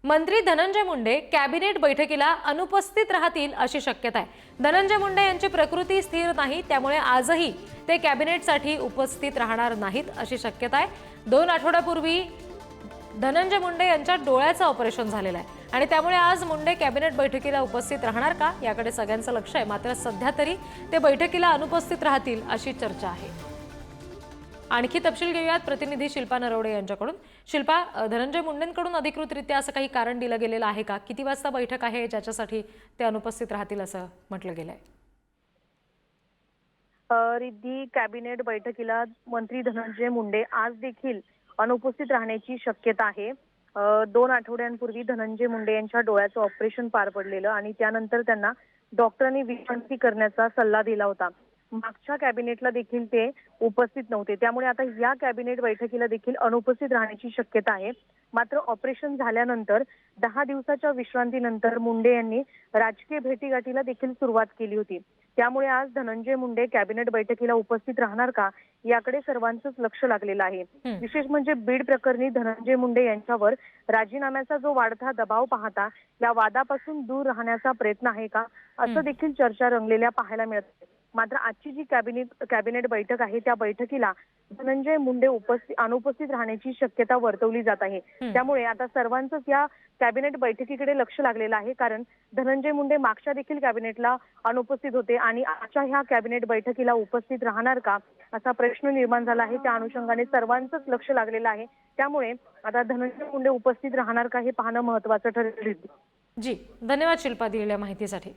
मंत्री धनंजय मुंडे कॅबिनेट बैठकीला अनुपस्थित राहतील अशी शक्यता आहे। धनंजय मुंडे यांची प्रकृती स्थिर नाही, त्यामुळे आजही ते कॅबिनेटसाठी उपस्थित राहणार नाहीत अशी शक्यता आहे। 2 आठवड्यापूर्वी धनंजय मुंडे यांच्या डोळ्याचं ऑपरेशन झालेलं आहे आणि त्यामुळे आज मुंडे कॅबिनेट बैठकीला उपस्थित राहणार का याकडे सगळ्यांचं लक्ष आहे। मात्र सध्या तरी ते बैठकीला अनुपस्थित राहतील अशी चर्चा आहे। आणखी तपशील घेऊयात प्रतिनिधी शिल्पा नरवडे यांच्याकडून। शिल्पा, धनंजय मुंडेंकडून अधिकृतरित्या असं काही कारण दिलं गेलेलं आहे का? किती वाजता बैठक आहे ज्याच्यासाठी ते अनुपस्थित राहतील असं म्हटलं गेलंय? रिद्धी, कॅबिनेट बैठकीला मंत्री धनंजय मुंडे आज देखील अनुपस्थित राहण्याची शक्यता आहे। 2 आठवड्यांपूर्वी धनंजय मुंडे यांच्या डोळ्याचं ऑपरेशन पार पडलेलं आणि त्यानंतर त्यांना डॉक्टरांनी विश्रांती करण्याचा सल्ला दिला होता। मागच्या कॅबिनेटला देखील ते उपस्थित नव्हते, त्यामुळे आता या कॅबिनेट बैठकीला देखील अनुपस्थित राहण्याची शक्यता आहे। मात्र ऑपरेशन झाल्यानंतर 10 दिवसाच्या विश्रांतीनंतर मुंडे यांनी राजकीय भेटीगाठीला देखील सुरुवात केली होती। त्यामुळे आज धनंजय मुंडे कॅबिनेट बैठकीला उपस्थित राहणार का याकडे सर्वांचंच लक्ष लागलेलं आहे। विशेष म्हणजे बीड प्रकरणी धनंजय मुंडे यांच्यावर राजीनाम्याचा जो वाढता दबाव पाहता या वादापासून दूर राहण्याचा प्रयत्न आहे का, असं देखील चर्चा रंगलेल्या पाहायला मिळते। मात्र आजची जी कॅबिनेट बैठक आहे त्या बैठकीला धनंजय मुंडे अनुपस्थित राहण्याची शक्यता वर्तवली जात आहे। त्यामुळे आता सर्वांचंच या कॅबिनेट बैठकीकडे लक्ष लागलेलं आहे, कारण धनंजय मुंडे मागच्या देखील कॅबिनेटला अनुपस्थित होते आणि आजच्या ह्या कॅबिनेट बैठकीला उपस्थित राहणार का असा प्रश्न निर्माण झाला आहे। त्या अनुषंगाने सर्वांचंच लक्ष लागलेलं आहे। त्यामुळे आता धनंजय मुंडे उपस्थित राहणार का हे पाहणं महत्त्वाचं ठरेल। जी, धन्यवाद शिल्पा दिलेल्या माहितीसाठी।